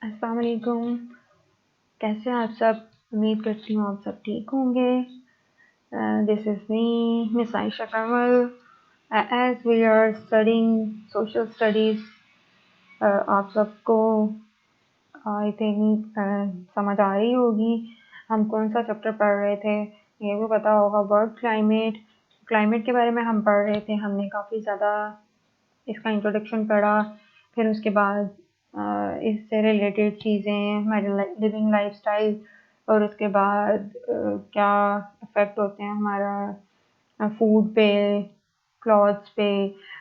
अस्सलाम वालेकुम। कैसे हैं आप सब? उम्मीद करती हूँ आप सब ठीक होंगे। This is me miss Ayesha Kamal. As we are studying social studies, आप सबको आई थिंक समझ आ रही होगी हम कौन सा चैप्टर पढ़ रहे थे। ये भी पता होगा, वर्ल्ड क्लाइमेट। क्लाइमेट के बारे में हम पढ़ रहे थे। हमने काफ़ी ज़्यादा इसका इंट्रोडक्शन पढ़ा, फिर उसके बाद इससे रिलेटेड चीज़ें, हमारे लिविंग लाइफस्टाइल, और उसके बाद क्या इफ़ेक्ट होते हैं हमारा फूड पे, क्लॉथ्स पे,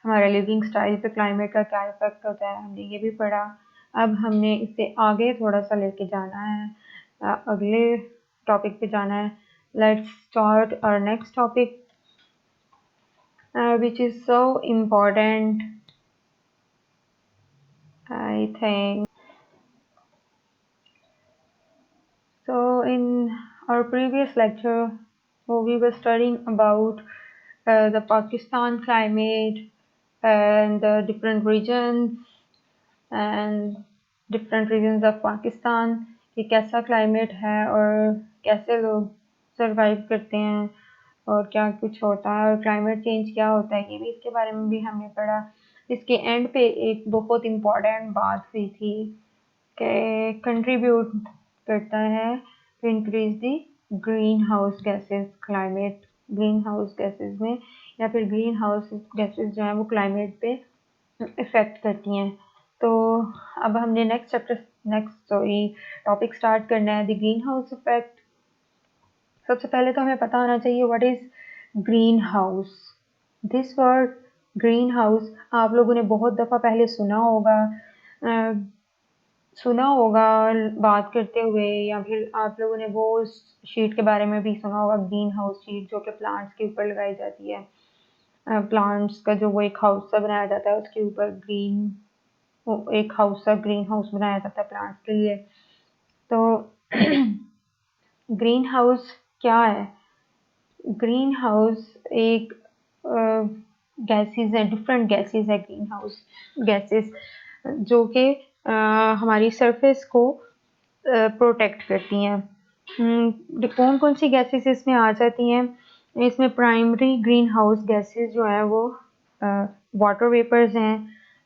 हमारा लिविंग स्टाइल पे क्लाइमेट का क्या इफ़ेक्ट होता है, हमने ये भी पढ़ा। अब हमने इससे आगे थोड़ा सा लेके जाना है, अगले टॉपिक पे जाना है। Let's start our next topic which is so important, I think. So in our previous lecture, we were studying about the Pakistan climate and the different regions and different regions of Pakistan, कि कैसा climate है और कैसे लोग survive करते हैं और क्या कुछ होता है और क्लाइमेट चेंज क्या होता है, ये भी इसके बारे में भी हमने पढ़ा। इसके एंड पे एक बहुत इम्पॉर्टेंट बात हुई थी कि कंट्रीब्यूट करता है to increase the green house gases climate. Green house gases में या फिर ग्रीन हाउस गैसेस जो हैं वो क्लाइमेट पे इफ़ेक्ट करती हैं। तो अब हमने नेक्स्ट टॉपिक स्टार्ट करना है, द ग्रीन हाउस इफेक्ट। सबसे पहले तो हमें पता होना चाहिए what is green house. This word green house आप लोगों ने बहुत दफ़ा पहले सुना होगा बात करते हुए, या फिर आप लोगों ने वो शीट के बारे में भी सुना होगा, ग्रीन हाउस शीट, जो कि प्लांट्स के ऊपर लगाई जाती है। प्लांट्स का जो वो एक हाउस सा बनाया जाता है, उसके ऊपर एक हाउस सा ग्रीन हाउस बनाया जाता है प्लांट्स के लिए। तो ग्रीन हाउस क्या है? ग्रीन हाउस एक गैसेस है, डिफरेंट गैसेस है ग्रीन हाउस गैसेस, जो कि हमारी सरफेस को प्रोटेक्ट करती हैं। कौन कौन सी गैसेस इसमें आ जाती हैं? इसमें प्राइमरी ग्रीन हाउस गैसेस जो है वो वाटर वेपर्स हैं,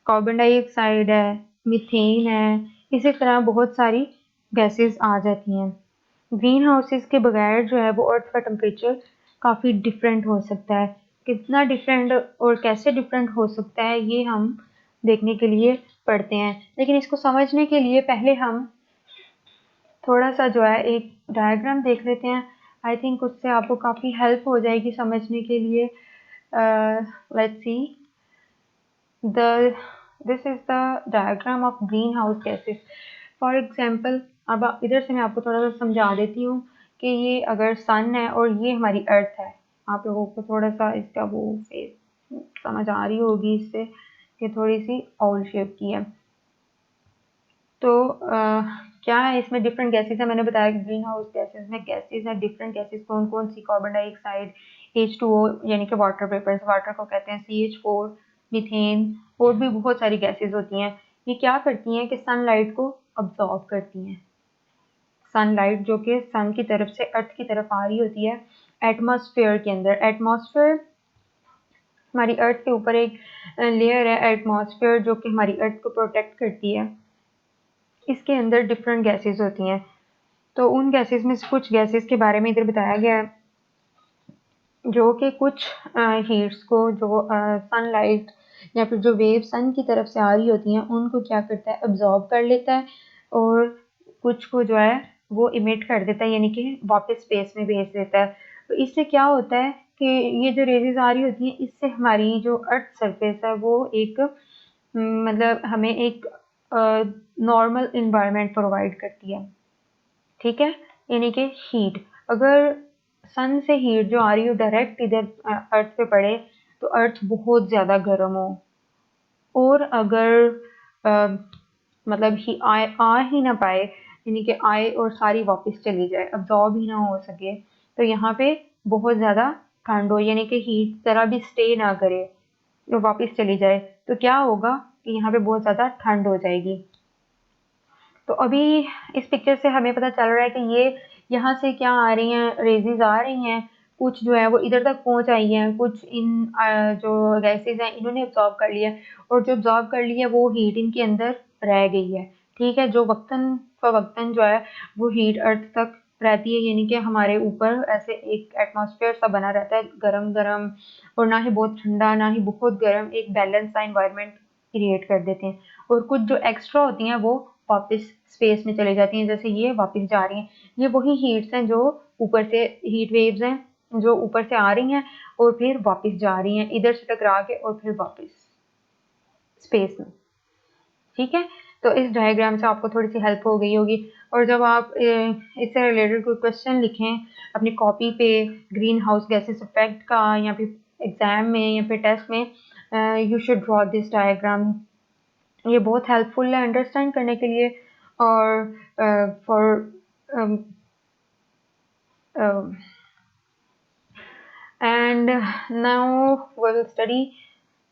कार्बन डाइऑक्साइड है, मीथेन है, इसी तरह बहुत सारी गैसेस आ जाती हैं। ग्रीन हाउसेस के बगैर जो है वो अर्थ का टेम्परेचर काफ़ी डिफरेंट हो सकता है। कितना डिफरेंट और कैसे डिफरेंट हो सकता है ये हम देखने के लिए पढ़ते हैं, लेकिन इसको समझने के लिए पहले हम थोड़ा सा जो है एक डायग्राम देख लेते हैं। आई थिंक उससे आपको काफ़ी हेल्प हो जाएगी समझने के लिए। Let's see, this is the diagram of green house gases. For example, अब इधर से मैं आपको थोड़ा सा समझा देती हूँ कि ये अगर सन है और ये हमारी अर्थ है। आप लोगों को थोड़ा सा इसका वो फेस समझ आ रही होगी इससे कि थोड़ी सी ऑल शेप की है। तो क्या है इसमें डिफरेंट गैसेस है। मैंने बताया कि ग्रीन हाउस गैसेस में गैसेस हैं, डिफरेंट गैसेस कौन कौन सी? कार्बन डाइऑक्साइड, H2O यानी कि वाटर वेपर्स, वाटर को कहते हैं, CH4, मीथेन, और भी बहुत सारी गैसेस होती हैं। ये क्या करती हैं कि सनलाइट को अब्जॉर्ब करती हैं। सनलाइट जो कि सन की तरफ से अर्थ की तरफ आ रही होती है एटमॉस्फेयर के अंदर। एटमॉस्फेयर हमारी अर्थ के ऊपर एक लेयर है एटमॉस्फेयर, जो कि हमारी अर्थ को प्रोटेक्ट करती है। इसके अंदर डिफरेंट गैसेस होती हैं। तो उन गैसेस में से कुछ गैसेस के बारे में इधर बताया गया है, जो कि कुछ हीट्स को, जो सनलाइट या फिर जो वेव सन की तरफ से आ रही होती हैं, उनको क्या करता है? अब्जॉर्ब कर लेता है, और कुछ को जो है वो इमिट कर देता है, यानी कि वापस स्पेस में भेज देता है। तो इससे क्या होता है कि ये जो रेजेस आ रही होती हैं, इससे हमारी जो अर्थ सरफेस है वो एक मतलब हमें एक नॉर्मल इन्वायरमेंट प्रोवाइड करती है। ठीक है, यानी कि हीट, अगर सन से हीट जो आ रही हो डायरेक्ट इधर अर्थ पे पड़े तो अर्थ बहुत ज़्यादा गर्म हो, और अगर मतलब आ ही ना पाए, यानी कि आए और सारी वापस चली जाए, अब्जॉर्ब ही ना हो सके, तो यहाँ पे बहुत ज़्यादा ठंड हो, यानी कि हीट ज़रा भी स्टे ना करे, तो वापस चली जाए, तो क्या होगा कि यहाँ पे बहुत ज़्यादा ठंड हो जाएगी। तो अभी इस पिक्चर से हमें पता चल रहा है कि ये यहाँ से क्या आ रही हैं, रेजेस आ रही हैं, कुछ जो है वो इधर तक पहुंच आई हैं, कुछ इन जो गैसेस हैं इन्होंने अब्जॉर्ब कर लिया और जो अब्जॉर्ब कर लिया वो हीट इनके अंदर रह गई है। ठीक है, जो वक्तन फवक्तन जो है वो हीट अर्थ तक रहती है, यानी कि हमारे ऊपर ऐसे एक एटमॉस्फेयर सा बना रहता है, गरम गरम, और ना ही बहुत ठंडा ना ही बहुत गर्म, एक बैलेंस सा इन्वायरमेंट क्रिएट कर देते हैं। और कुछ जो एक्स्ट्रा होती हैं वो वापस स्पेस में चली जाती हैं, जैसे ये वापस जा रही हैं। ये वही हीट्स हैं जो ऊपर से, हीट वेव्स हैं जो ऊपर से आ रही हैं और फिर वापस जा रही हैं, इधर से टकरा के और फिर वापस स्पेस में। ठीक है, तो इस डायग्राम से आपको थोड़ी सी हेल्प हो गई होगी। और जब आप इससे रिलेटेड कोई क्वेश्चन लिखें अपनी कॉपी पे ग्रीन हाउस गैसेस इफेक्ट का, या फिर एग्जाम में या फिर टेस्ट में, you should draw this diagram. ये बहुत हेल्पफुल है अंडरस्टैंड करने के लिए। और for and now we will study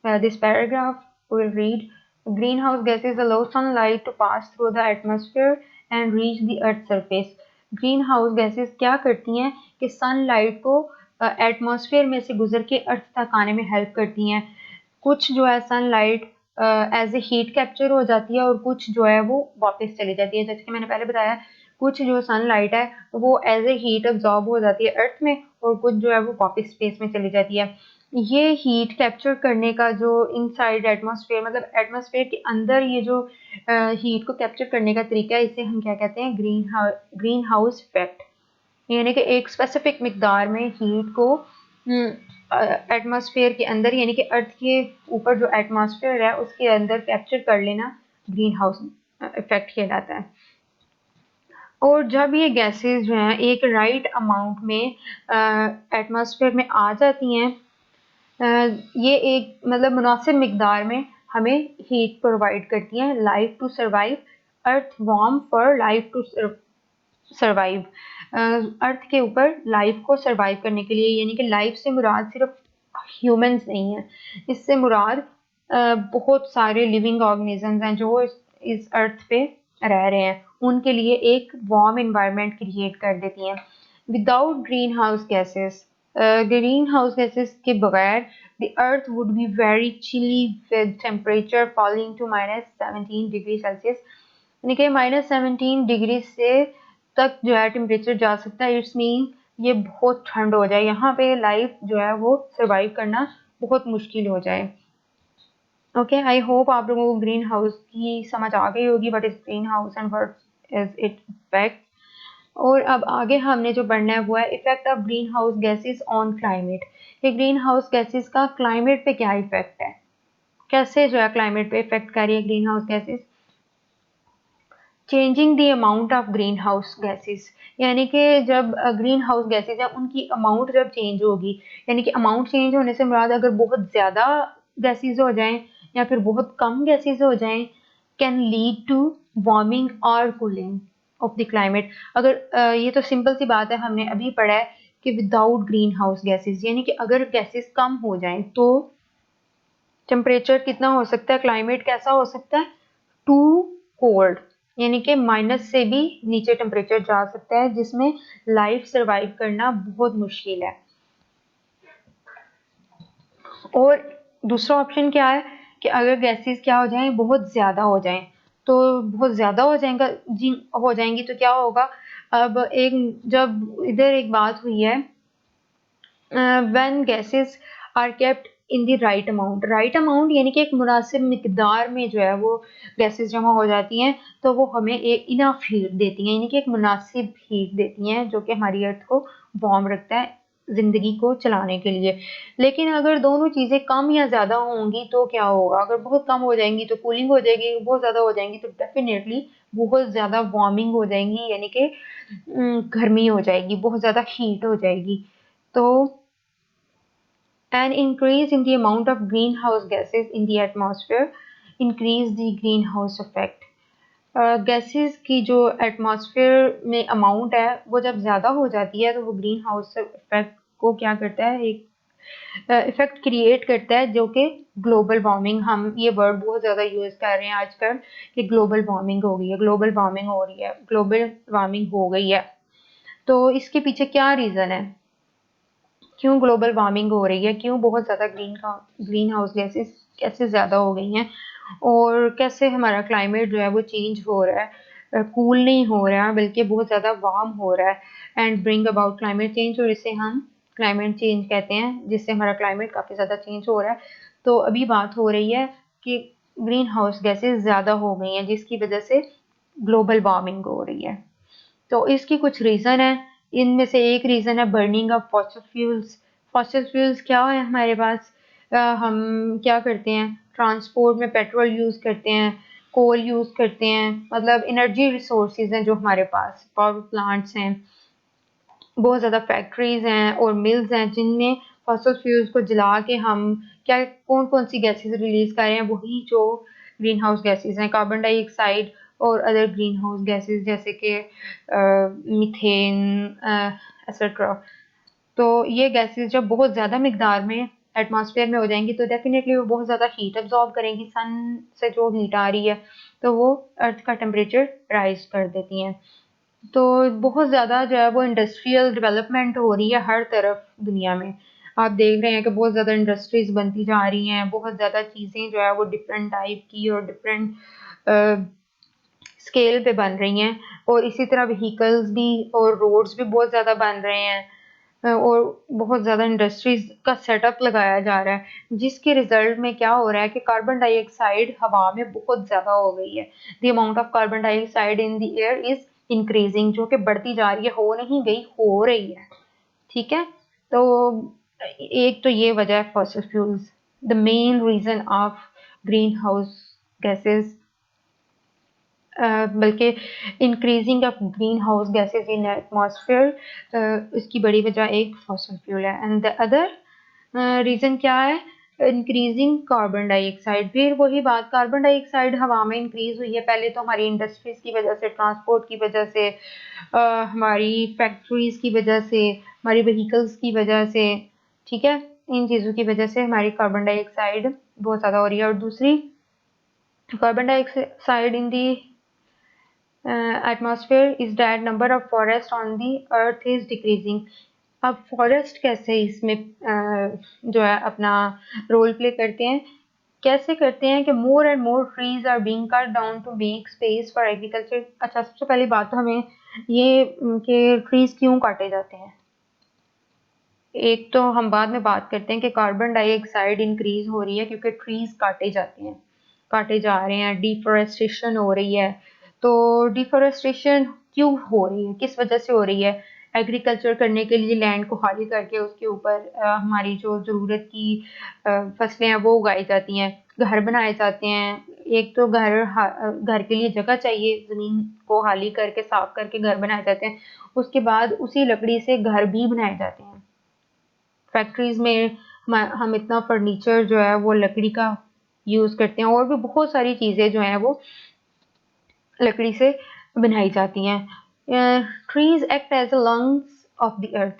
this paragraph. We will read: greenhouse gases allow sunlight to pass through the atmosphere and reach the earth's surface. greenhouse gases क्या करती हैं कि सनलाइट को एटमॉस्फेयर में से गुजर के अर्थ तक आने में हेल्प करती हैं। कुछ जो है sunlight as a heat capture हो जाती है और कुछ जो है वो वापस चली जाती है, जैसे कि मैंने पहले बताया। कुछ जो सनलाइट है वो एज ए हीट अब्जॉर्ब हो जाती है अर्थ में, और कुछ जो है वो वापस स्पेस में चली जाती है। ये हीट कैप्चर करने का जो इनसाइड एटमॉस्फेयर, मतलब एटमॉस्फेयर के अंदर ये जो हीट को कैप्चर करने का तरीका है, इसे हम क्या कहते हैं, ग्रीन हाउस इफेक्ट। यानी कि एक स्पेसिफिक मिकदार में हीट को एटमॉस्फेयर के अंदर, यानी कि अर्थ के ऊपर जो एटमॉस्फेयर है उसके अंदर कैप्चर कर लेना ग्रीन हाउस इफेक्ट कहलाता है। और जब ये गैसेस जो हैं एक राइट अमाउंट में एटमॉस्फेयर में आ जाती हैं, ये एक मतलब मुनासिब मिकदार में हमें हीट प्रोवाइड करती हैं। Life to survive, earth warm for life to survive, earth के ऊपर लाइफ को सर्वाइव करने के लिए, यानी कि लाइफ से मुराद सिर्फ ह्यूमंस नहीं है, इससे मुराद बहुत सारे लिविंग ऑर्गेनिजम्स हैं जो इस अर्थ पे रह रहे हैं, उनके लिए एक वार्म इन्वायरमेंट क्रिएट कर देती हैं। विदाउट ग्रीन हाउस गैसेस के बगैर the earth would be very chilly with temperature falling to -17 degree Celsius, यानी कि -17 डिग्री से तक जो है टेम्परेचर जा सकता है। इट्स मीन ये बहुत ठंड हो जाए, यहाँ पे लाइफ जो है वो सर्वाइव करना बहुत मुश्किल हो जाए। ओके, आई होप आप लोगों को ग्रीन हाउस की समझ आ गई होगी, what is green house and what is it effect. और अब आगे हमने जो पढ़ना है वो है effect of green house gases on climate, कि ग्रीन हाउस गैसेस का क्लाइमेट पे क्या इफेक्ट है, कैसे जो है क्लाइमेट पे इफेक्ट कर रही है green house gases. Changing the amount of green house gases, यानी कि जब ग्रीन हाउस गैसेस है उनकी अमाउंट जब चेंज होगी, यानी कि अमाउंट चेंज होने से मुराद अगर बहुत ज़्यादा गैसेस हो जाएं या फिर बहुत कम गैसेस हो जाएं, कैन लीड टू वार्मिंग और कूलिंग ऑफ द क्लाइमेट। अगर ये तो सिंपल सी बात है, हमने अभी पढ़ा है कि विदाउट ग्रीन हाउस गैसेस, यानी कि अगर गैसेस कम हो जाएं तो टेम्परेचर कितना हो सकता है, क्लाइमेट कैसा हो सकता है, टू कोल्ड, यानी कि माइनस से भी नीचे टेम्परेचर जा सकता है, जिसमें लाइफ सरवाइव करना बहुत मुश्किल है। और दूसरा ऑप्शन क्या है कि अगर गैसेस क्या हो जाएं, बहुत ज़्यादा हो जाएं, तो बहुत ज़्यादा हो जाएगा जी, हो जाएंगी तो क्या होगा। अब एक जब इधर एक बात हुई है, when gases are kept in the right amount, यानी कि एक मुनासिब मिकदार में जो है वो गैसेस जमा हो जाती हैं, तो वो हमें एक इनफ हीट देती हैं, यानी कि एक मुनासिब हीट देती हैं जो कि हमारी अर्थ को वार्म रखता है ज़िंदगी को चलाने के लिए। लेकिन अगर दोनों चीज़ें कम या ज़्यादा होंगी तो क्या होगा, अगर बहुत कम हो जाएंगी तो कूलिंग हो जाएगी, बहुत ज़्यादा हो जाएंगी तो डेफिनेटली बहुत ज़्यादा वार्मिंग हो जाएंगी, यानी कि गर्मी हो जाएगी, बहुत ज़्यादा हीट हो जाएगी। तो an increase in the amount of greenhouse gases in the atmosphere increase the greenhouse effect। Gases की जो एटमॉस्फेयर में अमाउंट है वो जब ज़्यादा हो जाती है तो वो ग्रीन हाउस इफेक्ट को क्या करता है, एक इफेक्ट क्रिएट करता है, जो कि ग्लोबल वार्मिंग, हम ये वर्ड बहुत ज़्यादा यूज़ कर रहे हैं आजकल कि ग्लोबल वार्मिंग हो गई है, ग्लोबल वार्मिंग हो रही है, ग्लोबल वार्मिंग हो गई है। तो इसके पीछे क्या रीज़न है, क्यों ग्लोबल वार्मिंग हो रही है, क्यों बहुत ज़्यादा ग्रीन हाउस गैसेस कैसे ज़्यादा हो गई हैं, और कैसे हमारा क्लाइमेट जो है वो चेंज हो रहा है, कूल नहीं हो रहा है बल्कि बहुत ज़्यादा वार्म हो रहा है and bring about climate change, और इसे हम क्लाइमेट चेंज कहते हैं, जिससे हमारा क्लाइमेट काफ़ी ज़्यादा चेंज हो रहा है। तो अभी बात हो रही है कि ग्रीन हाउस गैसेस ज़्यादा हो गई हैं जिसकी वजह से ग्लोबल वार्मिंग हो रही है। तो इसकी कुछ रीज़न है, इनमें से एक रीज़न है burning of fossil fuels. Fossil fuels क्या है हमारे पास, हम क्या करते हैं, ट्रांसपोर्ट में पेट्रोल यूज़ करते हैं, कोल यूज़ करते हैं, मतलब एनर्जी रिसोर्सेज हैं जो हमारे पास, पावर प्लांट्स हैं, बहुत ज़्यादा फैक्ट्रीज हैं और मिल्स हैं जिनमें फॉसिल फ्यूल्स को जला के हम क्या कौन कौन सी गैसेस रिलीज कर रहे हैं, वही जो ग्रीन हाउस गैसेस हैं, कार्बन डाइऑक्साइड और अदर ग्रीन हाउस गैसेस जैसे कि मीथेन एक्सेट्रा। तो ये गैसेस जब बहुत ज़्यादा मिकदार में एटमॉस्फेयर में हो जाएंगी तो डेफिनेटली वो बहुत ज़्यादा हीट अब्जॉर्ब करेंगी, सन से जो हीट आ रही है तो वो अर्थ का टेम्परेचर राइज कर देती हैं। तो बहुत ज़्यादा जो है वो इंडस्ट्रियल डेवलपमेंट हो रही है हर तरफ दुनिया में। आप देख रहे हैं कि बहुत ज़्यादा इंडस्ट्रीज बनती जा रही हैं, बहुत ज़्यादा चीज़ें जो है वो डिफरेंट टाइप की और डिफरेंट स्केल पे बन रही हैं, और इसी तरह व्हीकल्स भी और रोड्स भी बहुत ज़्यादा बन रहे हैं, और बहुत ज़्यादा इंडस्ट्रीज का सेटअप लगाया जा रहा है, जिसके रिजल्ट में क्या हो रहा है कि कार्बन डाइऑक्साइड हवा में बहुत ज़्यादा हो गई है। The amount of carbon dioxide in the air is increasing, जो कि बढ़ती जा रही है, हो नहीं गई, हो रही है। ठीक है, तो एक तो ये वजह है fossil fuels, the main reason of green house gases, बल्कि increasing of green house gases in atmosphere, इसकी बड़ी वजह एक फॉसिल फ्यूल है। एंड द अदर रीज़न क्या है, इंक्रीजिंग कार्बन डाइऑक्साइड। फिर वही बात, कार्बन डाइऑक्साइड हवा में इंक्रीज हुई है, पहले तो हमारी इंडस्ट्रीज की वजह से, ट्रांसपोर्ट की वजह से, हमारी फैक्ट्रीज की वजह से, हमारी व्हीकल्स की वजह से, ठीक है, इन चीज़ों की वजह से हमारी कार्बन डाइऑक्साइड बहुत ज़्यादा हो रही है। और दूसरी, carbon dioxide in the atmosphere is that number of forest on the earth is decreasing. अब फॉरेस्ट कैसे इसमें जो है अपना रोल प्ले करते हैं, कैसे करते हैं कि more and more trees are being cut down to make space for agriculture. अच्छा, सबसे पहली बात तो हमें ये कि ट्रीज क्यों काटे जाते हैं, एक तो हम बाद में बात करते हैं कि कार्बन डाइऑक्साइड इंक्रीज हो रही है क्योंकि ट्रीज काटे जाते हैं, काटे जा रहे हैं, डिफोरेस्टेशन हो रही है। तो डिफोरेस्टेशन क्यों हो रही है, किस वजह से हो रही है, एग्रीकल्चर करने के लिए लैंड को खाली करके उसके ऊपर हमारी जो ज़रूरत की फसलें हैं वो उगाई जाती हैं, घर बनाए जाते हैं। एक तो घर के लिए जगह चाहिए, ज़मीन को खाली करके साफ करके घर बनाए जाते हैं, उसके बाद उसी लकड़ी से घर भी बनाए जाते हैं। फैक्ट्रीज में हम इतना फर्नीचर जो है वो लकड़ी का यूज़ करते हैं, और भी बहुत सारी चीज़ें जो हैं वो लकड़ी से बनाई जाती हैं। Trees act as a lungs of the earth,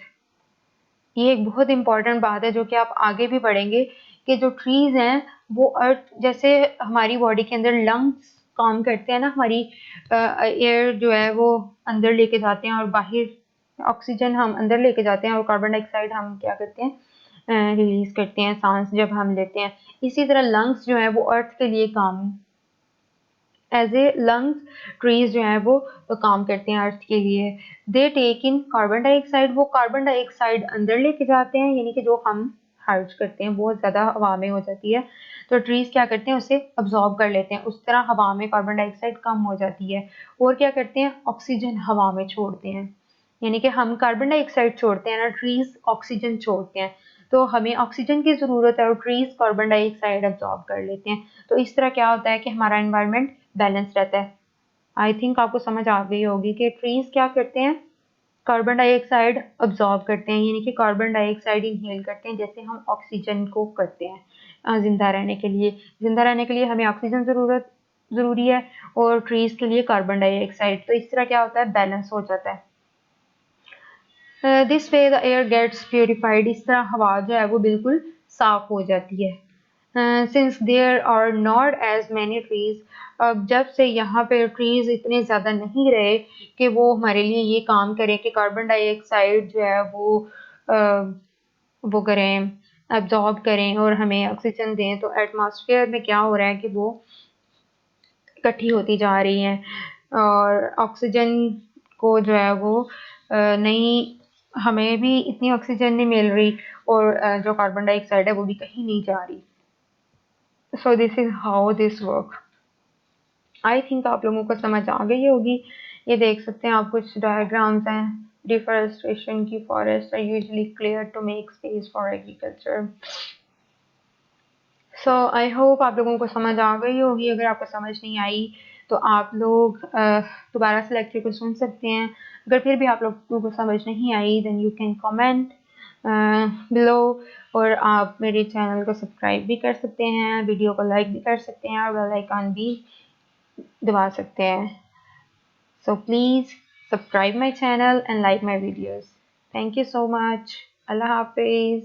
ये एक बहुत इंपॉर्टेंट बात है जो कि आप आगे भी पढ़ेंगे कि जो ट्रीज हैं वो अर्थ, जैसे हमारी बॉडी के अंदर लंग्स काम करते हैं ना, हमारी एयर जो है वो अंदर लेके जाते हैं और बाहर ऑक्सीजन हम अंदर लेके जाते हैं, और कार्बन डाइऑक्साइड हम क्या करते हैं, रिलीज करते हैं सांस जब हम लेते हैं। इसी तरह लंग्स जो है वो अर्थ के लिए काम, एज ए लंग्स ट्रीज जो हैं वो काम करते हैं अर्थ के लिए। They take in carbon dioxide, वो कार्बन डाइऑक्साइड अंदर लेके जाते हैं, यानी कि जो हम हर्ज करते हैं बहुत ज़्यादा हवा में हो जाती है, तो ट्रीज क्या करते हैं उसे अब्जॉर्ब कर लेते हैं, उस तरह हवा में कार्बन डाइऑक्साइड कम हो जाती है। और क्या करते हैं, ऑक्सीजन हवा में छोड़ते हैं, यानी कि हम कार्बन डाइऑक्साइड छोड़ते हैं ना, ट्रीज ऑक्सीजन छोड़ते हैं, तो हमें ऑक्सीजन की ज़रूरत है और ट्रीज कार्बन डाइऑक्साइड अब्जॉर्ब कर लेते हैं। तो इस तरह क्या होता है कि हमारा एनवायरनमेंट बैलेंस रहता है। आई थिंक आपको समझ आ गई होगी कि ट्रीज क्या करते हैं, कार्बन डाइऑक्साइड अब्जॉर्ब करते हैं, यानी कि कार्बन डाइऑक्साइड इनहेल करते हैं, जैसे हम ऑक्सीजन को करते हैं। जिंदा रहने के लिए, जिंदा रहने के लिए हमें ऑक्सीजन ज़रूरी है, और ट्रीज के लिए कार्बन डाइऑक्साइड। तो इस तरह क्या होता है, बैलेंस हो जाता है। This way the air gets purified, इस तरह हवा जो है वो बिल्कुल साफ हो जाती है। Since there are not as many trees, अब जब से यहाँ पे ट्रीज इतने ज़्यादा नहीं रहे कि वो हमारे लिए ये काम करें कि कार्बन डाइऑक्साइड जो है वो करें, एब्जॉर्ब करें और हमें ऑक्सीजन दें, तो एटमॉस्फेयर में क्या हो रहा है कि वो इकट्ठी होती जा रही हैं और ऑक्सीजन को जो है वो नहीं, हमें भी इतनी ऑक्सीजन नहीं मिल रही और जो कार्बन डाइऑक्साइड है वो भी कहीं नहीं जा रही। So this is how this work. I think आप लोगों को समझ आ गई होगी। ये देख सकते हैं आप, कुछ डायग्राम्स हैं डिफॉरेस्टेशन की। Forest are usually clear to make space for agriculture. So I hope आप लोगों को समझ आ गई होगी। अगर आपको समझ नहीं आई तो आप लोग दोबारा से लेक्चर को सुन सकते हैं। अगर फिर भी आप लोगों को समझ नहीं आई then you can comment below, और आप मेरे चैनल को सब्सक्राइब भी कर सकते हैं, वीडियो को लाइक भी कर सकते हैं और बेल आइकन भी दबा सकते हैं। So please subscribe my channel and like my videos. Thank you so much. अल्लाह हाफिज़।